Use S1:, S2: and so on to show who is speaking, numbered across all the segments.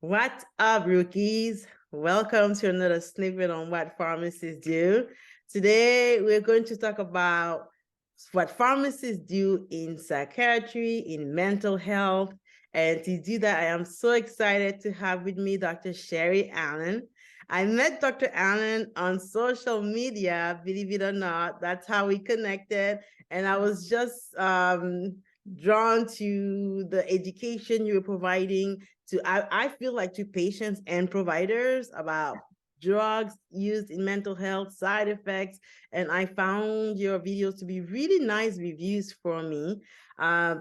S1: What's up, rookies? Welcome to another snippet on what pharmacists do. Today, we're going to talk about what pharmacists do in psychiatry, in mental health. And to do that, I am so excited to have with me Dr. Sherry Allen. I met Dr. Allen on social media, believe it or not. That's how we connected. And I was just drawn to the education you were providing I feel like to patients and providers about drugs used in mental health, side effects, and I found your videos to be really nice reviews for me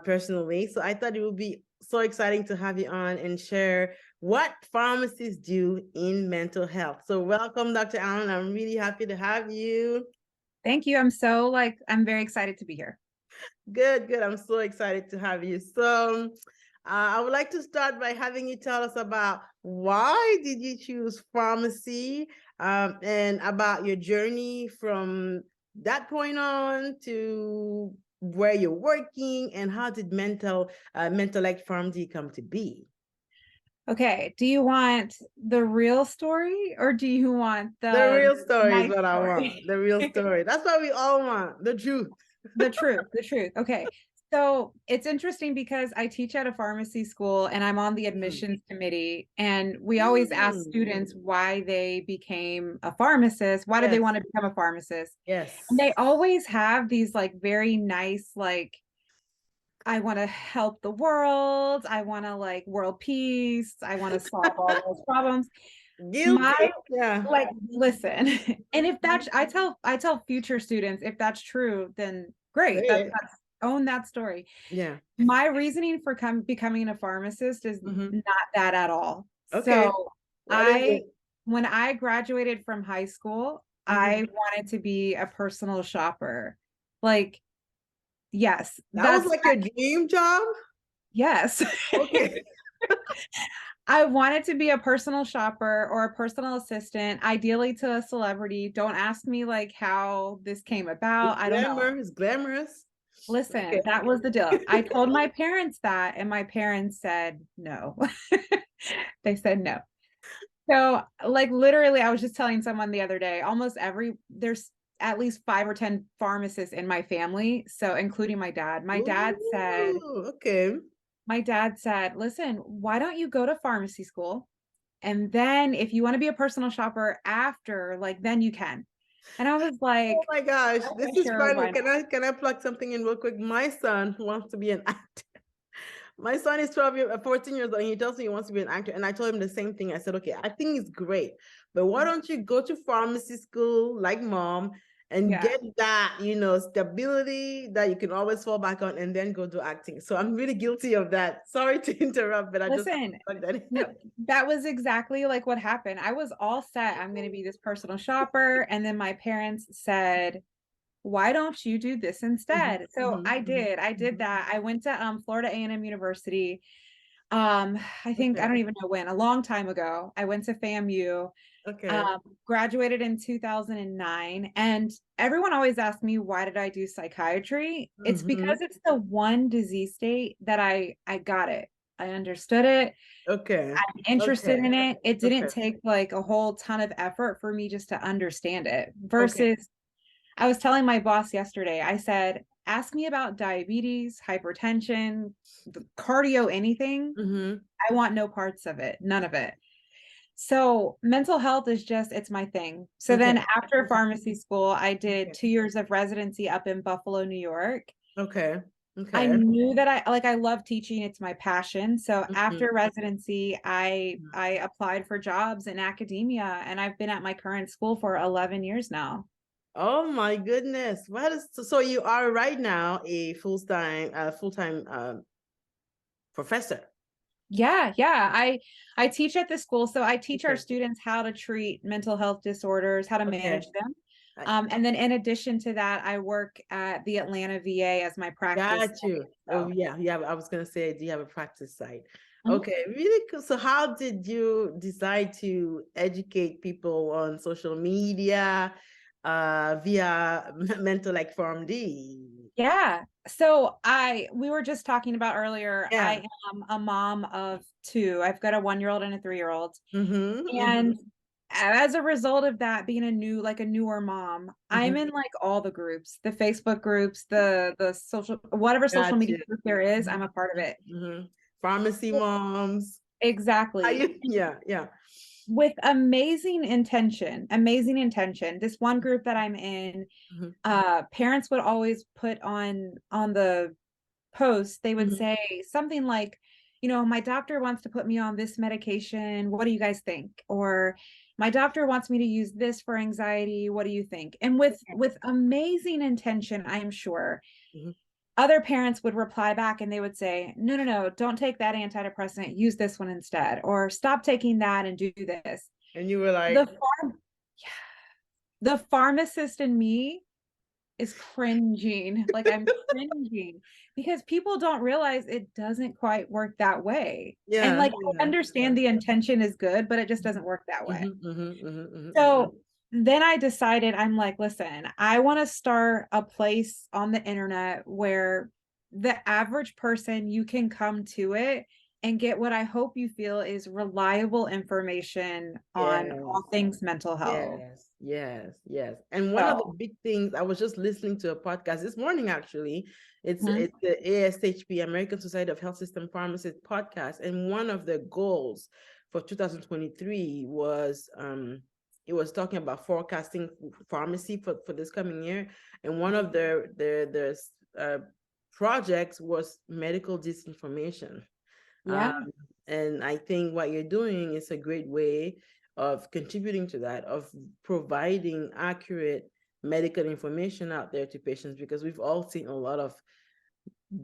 S1: personally. So I thought it would be so exciting to have you on and share what pharmacists do in mental health. So welcome, Dr. Allen. I'm really happy to have you.
S2: Thank you. I'm very excited to be here.
S1: Good, good. I'm so excited to have you. So I would like to start by having you tell us about why did you choose pharmacy and about your journey from that point on to where you're working and how did mental like pharmacy come to be?
S2: Okay. Do you want the real story or do you want
S1: The
S2: the
S1: real story is
S2: nice
S1: what I want.
S2: story?
S1: The real story. That's what we all want. The truth.
S2: The truth, the truth. Okay. So it's interesting because I teach at a pharmacy school and I'm on the
S1: Mm.
S2: admissions committee. And we always ask
S1: Mm.
S2: students why they became a pharmacist. Why do they
S1: Yes.
S2: want to become a pharmacist? And
S1: Yes.
S2: they always have these like very nice, like, I want to help the world. I want to like world peace. I want to solve all those problems. My
S1: Guilty. Yeah.
S2: like listen, and if that's I tell future students if that's true, then
S1: Say
S2: great.
S1: it.
S2: That's own that story.
S1: Yeah.
S2: My reasoning for becoming a pharmacist is
S1: Hmm.
S2: not that at all.
S1: Okay.
S2: So
S1: What is
S2: I
S1: it?
S2: when I graduated from high school, I
S1: Hmm.
S2: wanted to be a personal shopper. Like, yes,
S1: That was
S2: that's
S1: like your dream job?
S2: yes.
S1: Okay.
S2: I wanted to be a personal shopper or a personal assistant, ideally to a celebrity. Don't ask me like how this came
S1: It's
S2: about. I don't know.
S1: glamour. It's glamorous. Okay.
S2: Listen, that was the deal. I told my parents that, and my parents said no. They said no. So, like, literally, I was just telling someone the other day, there's at least 5 or 10 pharmacists in my family. So, including my dad.
S1: Ooh, okay.
S2: My dad said, listen, why don't you go to pharmacy school? And then if you want to be a personal shopper after, like, then you can. And I was like,
S1: Oh my gosh, this
S2: okay,
S1: is
S2: sure,
S1: funny.
S2: why not?
S1: Can I plug something in real quick? My son wants to be an actor. My son is 14 years old, and he tells me he wants to be an actor. And I told him the same thing. I said, okay, acting is great, but why don't you go to pharmacy school like mom and
S2: Yeah.
S1: get that, stability that you can always fall back on and then go do acting. So I'm really guilty of that. Sorry to interrupt, but I just
S2: Listen,
S1: like that.
S2: no, that was exactly like what happened. I was all set. I'm going to be this personal shopper. And then my parents said, why don't you do this
S1: Mhm,
S2: instead? So
S1: mhm,
S2: I
S1: mhm,
S2: did. I did
S1: mhm.
S2: that. I went to Florida A&M University. I think I
S1: Okay,
S2: don't even know when, a long time ago. I went to FAMU.
S1: okay.
S2: Graduated in 2009. And everyone always asks me, why did I do psychiatry? It's
S1: Mhm.
S2: because it's the one disease state that I got it. I understood it.
S1: Okay,
S2: I'm interested
S1: okay,
S2: in it. It
S1: okay,
S2: didn't take like a whole ton of effort for me just to understand it.
S1: okay.
S2: Versus, I was telling my boss yesterday, I said, ask me about diabetes, hypertension, cardio, anything.
S1: Mhm.
S2: I want no parts of it, none of it. So mental health is just, it's my thing. So
S1: Okay,
S2: then after
S1: okay,
S2: pharmacy school, I did
S1: okay,
S2: 2 years of residency up in Buffalo, New York.
S1: okay,
S2: I
S1: okay.
S2: knew that I love teaching, it's my passion. So
S1: Mhm.
S2: after residency, I applied for jobs in academia and I've been at my current school for 11 years now.
S1: Oh my goodness. So you are right now a full-time professor.
S2: Yeah, yeah. I teach at the school. So I teach our
S1: Okay.
S2: students how to treat mental health disorders, how to
S1: Okay.
S2: manage them.
S1: I
S2: And then in addition to that, I work at the Atlanta VA as my practice.
S1: got you. Oh
S2: So,
S1: yeah, yeah. I was gonna say, do you have a practice site?
S2: mhm.
S1: Okay, really cool. So how did you decide to educate people on social media via mental like Form D?
S2: Yeah. So we were just talking about earlier,
S1: Yeah.
S2: I am a mom of two. I've got a 1-year-old and a 3-year-old. And
S1: Mm-hmm.
S2: as a result of that, being a newer mom, I'm
S1: Mm-hmm.
S2: in like all the groups, the Facebook groups, the social, whatever social
S1: Got
S2: media
S1: you.
S2: group there is, I'm
S1: Mhm,
S2: a part of
S1: mhm,
S2: it.
S1: mhm. Pharmacy moms. Are
S2: Exactly.
S1: you? Yeah, yeah.
S2: With amazing intention. This one group that I'm in,
S1: Mhm,
S2: parents would always put on the post, they would
S1: mhm.
S2: say something like, my doctor wants to put me on this medication. What do you guys think? Or my doctor wants me to use this for anxiety. What do you think? And with amazing intention, I'm sure,
S1: Mhm.
S2: other parents would reply back and they would say, no, no, no, don't take that antidepressant. Use this one instead. Or stop taking that and do this.
S1: And you were
S2: The
S1: like,
S2: farm, the pharmacist in me is cringing. Like I'm cringing because people don't realize it doesn't quite work that way. And
S1: yeah,
S2: like I
S1: yeah, yeah.
S2: understand the intention is good, but it just doesn't work that way.
S1: Mhm, mhm, mhm, mhm, mhm.
S2: So then I decided, I'm like, listen, I want to start a place on the internet where the average person, you can come to it and get what I hope you feel is reliable information on all
S1: Yes.
S2: things mental health.
S1: Yes, yes, yes. And one of the
S2: So,
S1: big things, I was just listening to a podcast this morning, actually.
S2: mhm,
S1: It's the ASHP, American Society of Health System Pharmacists podcast. And one of the goals for 2023 was it was talking about forecasting pharmacy for this coming year. And one of their projects was medical disinformation.
S2: yeah.
S1: Um, and I think what you're doing is a great way of contributing to that, of providing accurate medical information out there to patients, because we've all seen a lot of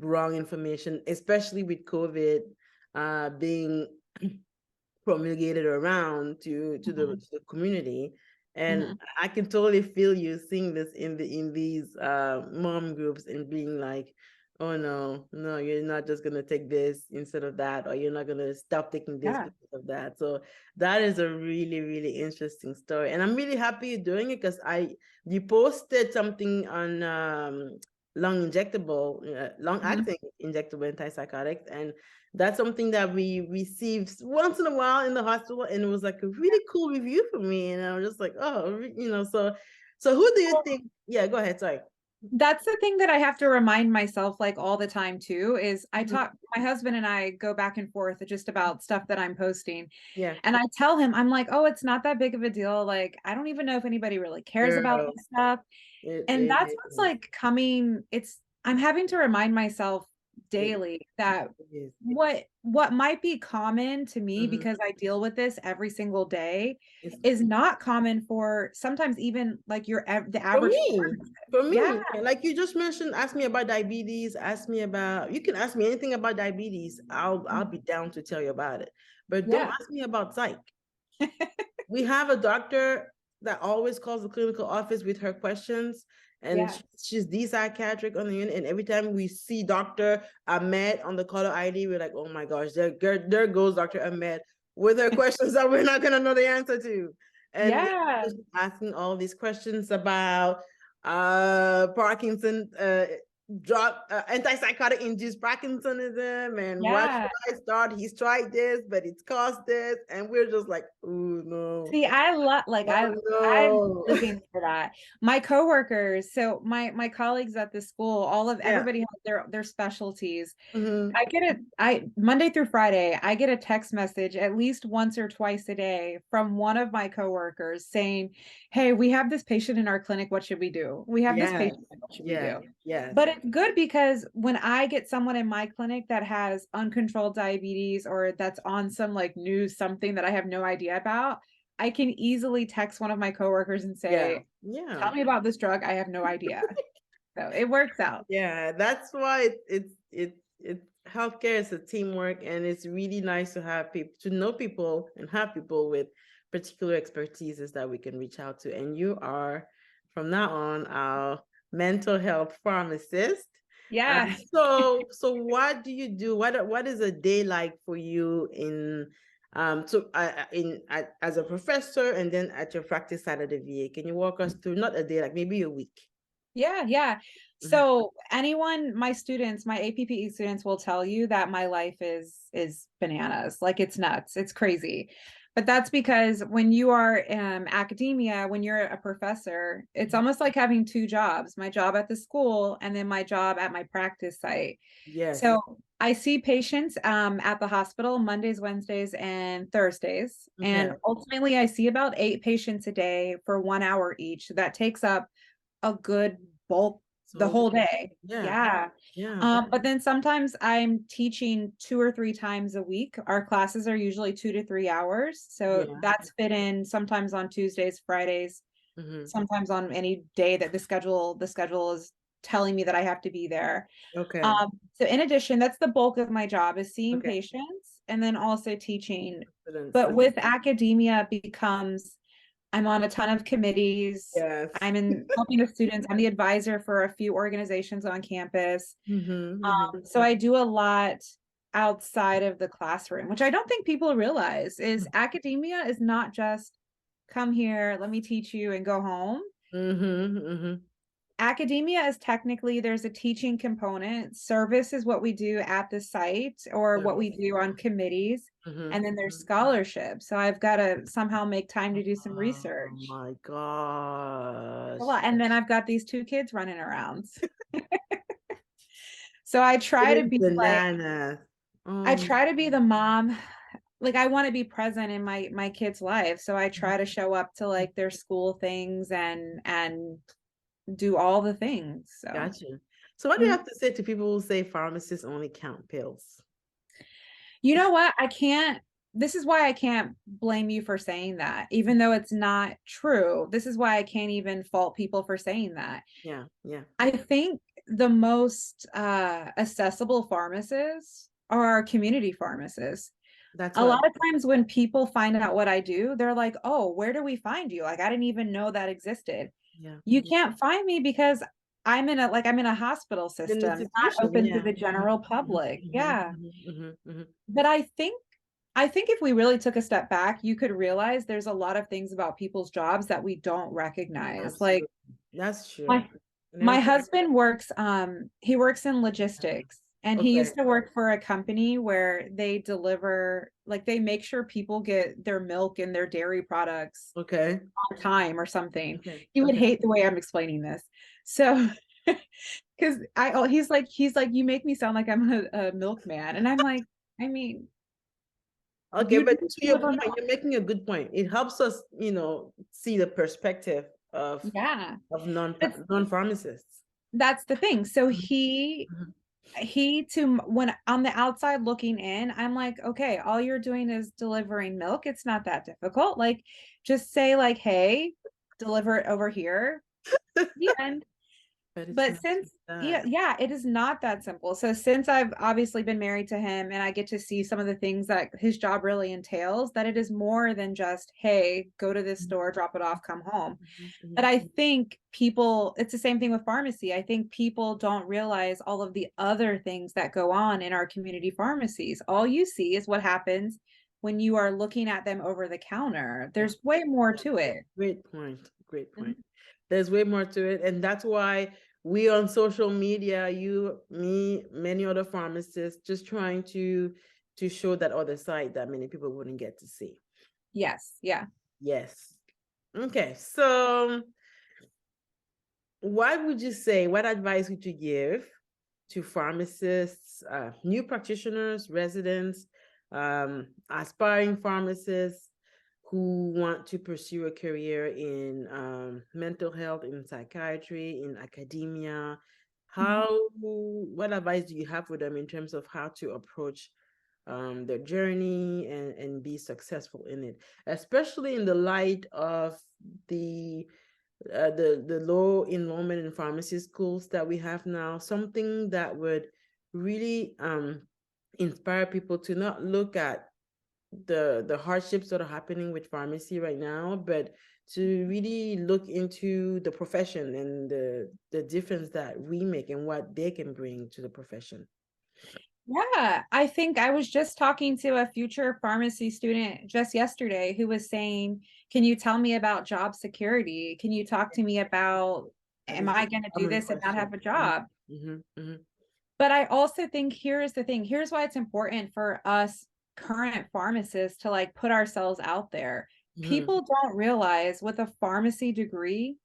S1: wrong information, especially with COVID being promulgated around
S2: Mhm,
S1: to the community. And
S2: mhm.
S1: I can totally feel you seeing this in these mom groups and being like, oh no, you're not just gonna take this instead of that, or you're not gonna stop taking this
S2: Yeah.
S1: because of that. So that is a really, really interesting story. And I'm really happy you're doing it, because you posted something on long
S2: Mhm.
S1: acting injectable antipsychotics, and that's something that we received once in a while in the hospital, and it was like a really cool review for me, and I was just like, oh, so who do you think? Yeah, go ahead, sorry.
S2: That's the thing that I have to remind myself like all the time too is I
S1: Mhm.
S2: talk my husband and I go back and forth just about stuff that I'm posting.
S1: Yeah,
S2: And I tell him, I'm like, "Oh, it's not that big of a deal. Like, I don't even know if anybody really cares about
S1: girl,
S2: this stuff." And
S1: it
S2: that's what's
S1: is.
S2: like coming I'm having to remind myself
S1: It
S2: daily that
S1: is.
S2: what might be common to me
S1: Mhm.
S2: because I deal with this every single day
S1: It's
S2: is not common for sometimes even like the
S1: for
S2: average
S1: me.
S2: pharmacist.
S1: For
S2: Yeah.
S1: me, like you just mentioned, ask me about diabetes. Ask me about. You can ask me anything about diabetes. I'll be down to tell you about it. But don't
S2: Yeah.
S1: ask me about psych. We have a doctor that always calls the clinical office with her questions, and
S2: Yeah.
S1: she's the psychiatric on the unit. And every time we see Dr. Ahmed on the caller ID, we're like, oh my gosh, there goes Dr. Ahmed with her questions that we're not gonna know the answer to. And
S2: Yeah.
S1: just asking all these questions about Parkinson, drug antipsychotic induced Parkinsonism, and what
S2: Yeah.
S1: should I start? He's tried this, but it's caused this, and we're just like, oh no,
S2: See, I love like I'm
S1: oh no.
S2: living for that. My coworkers, so my colleagues at the school, all of
S1: Yeah.
S2: everybody has their specialties.
S1: Mhm.
S2: I get it. I Monday through Friday, I get a text message at least once or twice a day from one of my coworkers saying, "Hey, we have this patient in our clinic. What should we do? We have this
S1: Yes.
S2: patient. What should we
S1: Yes.
S2: do?"
S1: Yes.
S2: But it's good because when I get someone in my clinic that has uncontrolled diabetes or that's on some like news, something that I have no idea about, I can easily text one of my coworkers and
S1: Yeah.
S2: say,
S1: Yeah.
S2: "Tell me about this drug. I have no idea." So it works out.
S1: Yeah. That's why it's healthcare is a teamwork, and it's really nice to have people, to know people and have people with particular expertises that we can reach out to. And you are from now on our mental health pharmacist.
S2: Yeah.
S1: So what do you do? What is a day like for you as a professor, and then at your practice side of the VA? Can you walk us through, not a day, like maybe a week?
S2: Yeah, yeah. So anyone, my students, my APPE students will tell you that my life is bananas. Like it's nuts. It's crazy. But that's because when you are academia, when you're a professor, it's almost like having two jobs, my job at the school and then my job at my practice site.
S1: Yes.
S2: So I see patients at the hospital Mondays, Wednesdays, and Thursdays.
S1: Okay.
S2: And ultimately, I see about 8 patients a day for 1 hour each. So that takes up a good bulk the
S1: So
S2: whole day.
S1: yeah.
S2: Yeah.
S1: Yeah.
S2: But then sometimes I'm teaching 2 or 3 times a week. Our classes are usually 2 to 3 hours. So
S1: Yeah.
S2: that's fit in sometimes on Tuesdays, Fridays,
S1: Hmm.
S2: sometimes on any day that the schedule is telling me that I have to be there.
S1: Okay.
S2: So in addition, that's the bulk of my job is seeing
S1: Okay.
S2: patients and then also teaching.
S1: Students.
S2: But with academia becomes I'm on a ton of committees.
S1: Yes.
S2: I'm in helping the students. I'm the advisor for a few organizations on campus.
S1: Hmm. Hmm.
S2: So I do a lot outside of the classroom, which I don't think people realize is academia is not just come here, let me teach you and go home.
S1: Hmm. Hmm.
S2: Academia is technically there's a teaching component. Service is what we do at the site or what we do on committees.
S1: Hmm.
S2: And then there's scholarship. So I've got to somehow make time to do some
S1: Oh
S2: research.
S1: my
S2: A
S1: gosh.
S2: lot. And then I've got these 2 kids running around. So I
S1: It
S2: try to
S1: is
S2: be like,
S1: bananas.
S2: I
S1: Oh.
S2: try to be the mom. Like I want to be present in my kids' life. So I try to show up to like their school things and do all the things. So
S1: Gotcha. So what do you
S2: mhm.
S1: have to say to people who say pharmacists only count pills?
S2: You know what? I can't, this is why I can't blame you for saying that, even though it's not true. This is why I can't even fault people for saying that.
S1: Yeah, yeah.
S2: I think the most accessible pharmacists are community pharmacists.
S1: That's
S2: A
S1: what,
S2: lot of times when people find out what I do, they're like, oh, where do we find you? Like, I didn't even know that existed.
S1: yeah.
S2: You can't find me because I'm in a hospital
S1: An
S2: system, not
S1: institution,
S2: open to
S1: yeah.
S2: the
S1: Mhm,
S2: general
S1: mhm,
S2: public.
S1: mhm,
S2: Yeah.
S1: mhm, mhm, mhm.
S2: But I think if we really took a step back, you could realize there's a lot of things about people's jobs that we don't recognize. Like
S1: Absolutely. That's true.
S2: my
S1: I never
S2: my
S1: thought.
S2: husband works he works in logistics and he
S1: Okay,
S2: used to work for a company where they deliver like they make sure people get their milk and their dairy products
S1: okay,
S2: on time or something.
S1: okay,
S2: He would
S1: okay.
S2: hate the way I'm explaining this. So because he's like you make me sound like I'm a milkman and I'm like I mean
S1: Okay,
S2: you
S1: but
S2: do
S1: to your
S2: deliver
S1: point,
S2: milk.
S1: you're making a good point. It helps us, see the perspective
S2: Yeah.
S1: of
S2: That's
S1: non-pharmacists.
S2: that's the thing. So
S1: Mhm, mhm.
S2: he to when on the outside looking in, I'm like, okay, all you're doing is delivering milk. It's not that difficult. Like just say like, hey, deliver it over here. The end.
S1: But it's
S2: But
S1: not
S2: since
S1: that.
S2: yeah, it is not that simple. So since I've obviously been married to him and I get to see some of the things that his job really entails, that it is more than just, hey, go to this store, drop it off, come home.
S1: Mhm,
S2: But
S1: mhm.
S2: I think people, it's the same thing with pharmacy. I think people don't realize all of the other things that go on in our community pharmacies. All you see is what happens when you are looking at them over the counter.
S1: Yeah,
S2: There's way more
S1: yeah.
S2: to it.
S1: Great point. Great point.
S2: Mhm.
S1: There's way more to it. And that's why we on social media, you, me, many other pharmacists, just trying to show that other side that many people wouldn't get to see.
S2: Yes. Yeah.
S1: Yes. Okay. So what advice would you give to pharmacists, new practitioners, residents, aspiring pharmacists who want to pursue a career in mental health, in psychiatry, in academia?
S2: Mhm.
S1: What advice do you have for them in terms of how to approach their journey and be successful in it, especially in the light of the the low enrollment in pharmacy schools that we have now, something that would really inspire people to not look at the hardships that are happening with pharmacy right now, but to really look into the profession and the difference that we make and what they can bring to the profession.
S2: Yeah, I think I was just talking to a future pharmacy student just yesterday who was saying, can you tell me about job security? Can you talk to me about am I going to do
S1: common
S2: this and not
S1: question.
S2: have a job?
S1: Mm-hmm.
S2: But I also think here's the thing. Here's why it's important for us current pharmacists to like put ourselves out there.
S1: Mm-hmm.
S2: People don't realize with a pharmacy degree,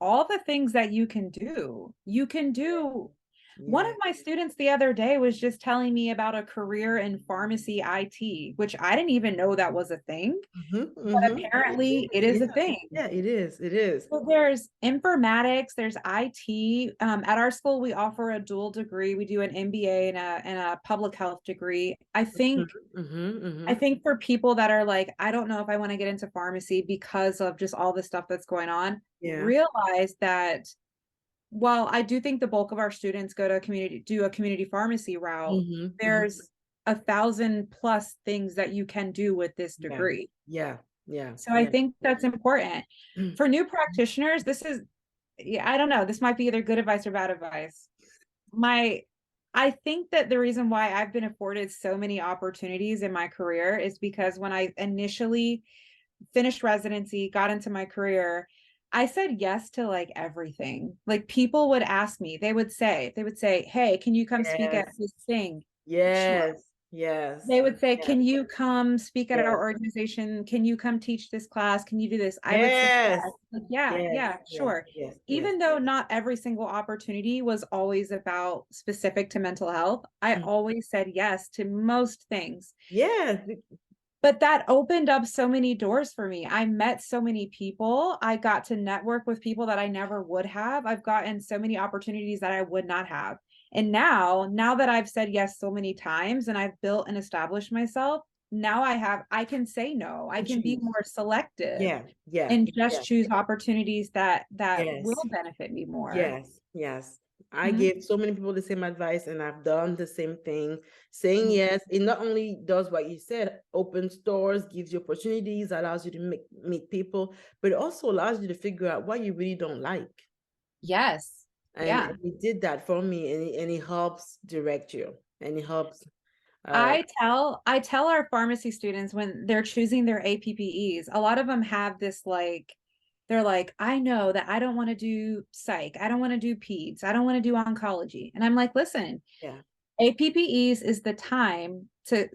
S2: all the things that you can do. You can do. One of
S1: Yeah.
S2: my students the other day was just telling me about a career in pharmacy IT, which I didn't even know that was a thing,
S1: Mm-hmm.
S2: but
S1: Mm-hmm.
S2: apparently it is a thing.
S1: Yeah, it is. It is.
S2: So there's informatics, there's IT. At our school, we offer a dual degree. We do an MBA and a public health degree.
S1: Mm-hmm.
S2: I
S1: Mm-hmm.
S2: think for people that are like, I don't know if I want to get into pharmacy because of just all the stuff that's going on,
S1: Yeah.
S2: realize that while I do think the bulk of our students go to do a community pharmacy route,
S1: Mm-hmm. Mm-hmm.
S2: there's 1,000+ things that you can do with this
S1: Yeah.
S2: degree.
S1: Yeah. Yeah.
S2: So I
S1: Yeah.
S2: think that's important. For new practitioners, this is, yeah, I don't know, this might be either good advice or bad advice. I think that the reason why I've been afforded so many opportunities in my career is because when I initially finished residency, got into my career, I said yes to like everything. Like people would ask me, they would say, "Hey, can you come speak at
S1: Yes.
S2: this thing?" Sure.
S1: Yes. Yes.
S2: They would say,
S1: Yes.
S2: "Can you come speak at our
S1: Yes.
S2: organization? Can you come teach this class? Can you do this?" I would say,
S1: Yes.
S2: yes. Like, yeah,
S1: Yes.
S2: yeah,
S1: Yes.
S2: sure.
S1: Yes. Yes.
S2: Even though not every single opportunity was always about specific to mental health, I
S1: Mm.
S2: always said yes to most things.
S1: Yes.
S2: But that opened up so many doors for me. I met so many people. I got to network with people that I never would have. I've gotten so many opportunities that I would not have. And now that I've said yes so many times and I've built and established myself, now I can say no. I can be
S1: Choose.
S2: more selective
S1: Yeah. Yeah.
S2: and just
S1: Yeah.
S2: choose opportunities that
S1: Yes.
S2: will benefit me more.
S1: Yes, yes. I
S2: Mhm.
S1: give so many people the same advice, and I've done the same thing. Saying
S2: Mhm.
S1: yes, it not only does what you said, opens doors, gives you opportunities, allows you to meet people, but it also allows you to figure out what you really don't like.
S2: Yes.
S1: And
S2: Yeah.
S1: it did that for me, and it helps direct you, and it helps. Uh,
S2: I tell our pharmacy students when they're choosing their APPEs, a lot of them have this like they're like, I know that I don't want to do psych, I don't want to do peds, I don't want to do oncology. And I'm like, listen,
S1: yeah.
S2: APPEs is the time to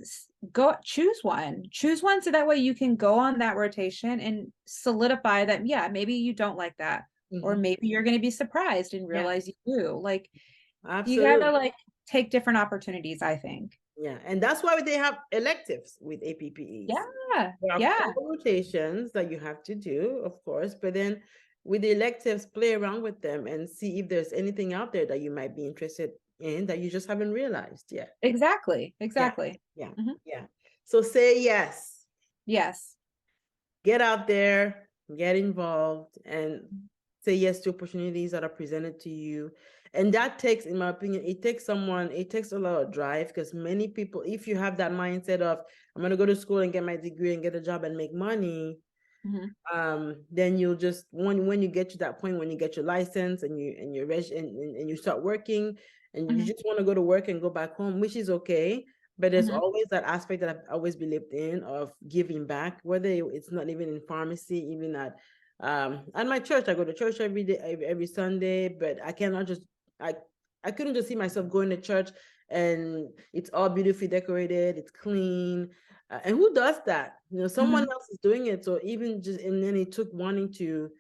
S2: go choose one so that way you can go on that rotation and solidify that, yeah, maybe you don't like that. Or
S1: Hmm.
S2: maybe you're going to be surprised and
S1: Yeah.
S2: realize you do. Like you gotta
S1: Absolutely.
S2: like take different opportunities, I think.
S1: Yeah, and that's why they have electives with APPEs.
S2: Yeah,
S1: There are
S2: yeah,
S1: core rotations that you have to do, of course, but then with the electives, play around with them and see if there's anything out there that you might be interested in that you just haven't realized yet.
S2: exactly,
S1: Yeah,
S2: exactly.
S1: yeah,
S2: Mhm.
S1: yeah. So say yes,
S2: Yes.
S1: get out there, get involved, and say yes to opportunities that are presented to you. And that takes, in my opinion, it takes a lot of drive, because many people, if you have that mindset of, I'm going to go to school and get my degree and get a job and make money,
S2: Mhm.
S1: then you'll just, when you get to that point, when you get your license and and you start working, and you
S2: Mhm.
S1: just want to go to work and go back home, which is okay. But there's
S2: Mhm.
S1: always that aspect that I've always believed in of giving back, whether it's not even in pharmacy, even at my church. I go to church every day, every Sunday, but I cannot just, I I couldn't just see myself going to church and it's all beautifully decorated, it's clean. And who does that? Someone
S2: Mhm.
S1: else is doing it. So even just, and then it took wanting to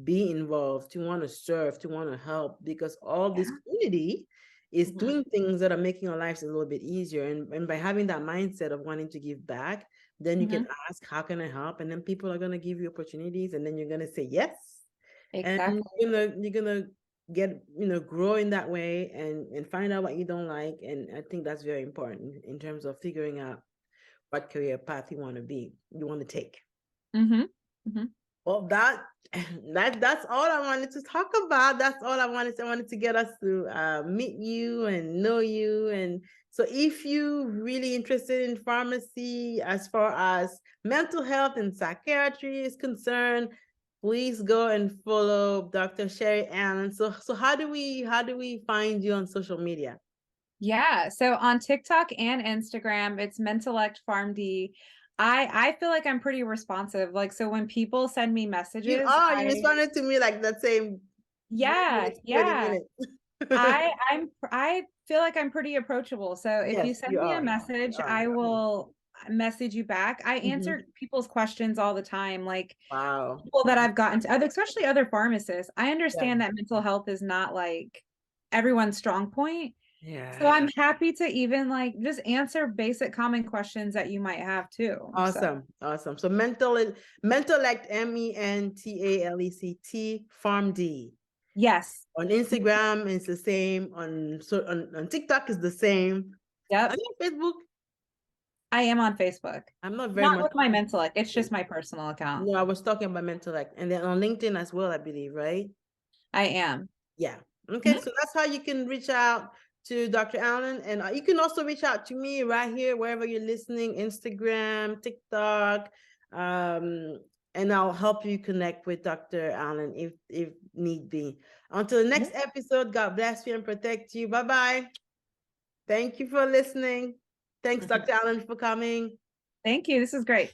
S1: be involved, to want to serve, to want to help, because all this
S2: Yeah.
S1: community is
S2: Mhm.
S1: doing things that are making our lives a little bit easier. And by having that mindset of wanting to give back, then you can
S2: Mhm.
S1: ask, how can I help? And then people are going to give you opportunities, and then you're going to say yes. And
S2: Exactly.
S1: you're gonna get, grow in that way, and find out what you don't like. And I think that's very important in terms of figuring out what career path you want to take.
S2: Mhm. Mhm.
S1: Well, that's all I wanted to talk about. That's all I wanted to get us to meet you and know you. And so if you really interested in pharmacy as far as mental health and psychiatry is concerned, please go and follow Dr. Sherry Allen. So how do we find you on social media?
S2: Yeah. So on TikTok and Instagram, it's Mentalect PharmD. I feel like I'm pretty responsive. Like so when people send me
S1: You
S2: messages,
S1: are. You
S2: I
S1: responded to me like that same.
S2: Yeah,
S1: 30
S2: yeah.
S1: minutes.
S2: I feel like I'm pretty approachable. So if you
S1: Yes,
S2: send
S1: you
S2: me a
S1: are.
S2: message,
S1: You are.
S2: I will message you back. I
S1: Mhm.
S2: answer people's questions all the time, like
S1: Wow.
S2: people that I've gotten to, especially other pharmacists. I
S1: Yeah.
S2: understand that mental health is not like everyone's strong point. So
S1: Yeah.
S2: I'm happy to even like just answer basic common questions that you might have too. So
S1: Awesome. Awesome. So Mentalect, MENTALECT, Farm D.
S2: yes.
S1: On Instagram, it's the same. On TikTok, is the same. Are
S2: Yep.
S1: you on Facebook?
S2: I am on Facebook.
S1: I'm not very
S2: Not
S1: much.
S2: with my Mentellect. It's just my personal account.
S1: No, I was talking about Mentalect, and then on LinkedIn as well, I believe, right?
S2: I am.
S1: Yeah. Okay,
S2: Mhm.
S1: so that's how you can reach out to Dr. Allen, and you can also reach out to me right here, wherever you're listening, Instagram, TikTok, and I'll help you connect with Dr. Allen if need be. Until the next episode, God bless you and protect you. Bye-bye. Thank you for listening. Thanks, Dr. Allen, for coming.
S2: Thank you. This is great.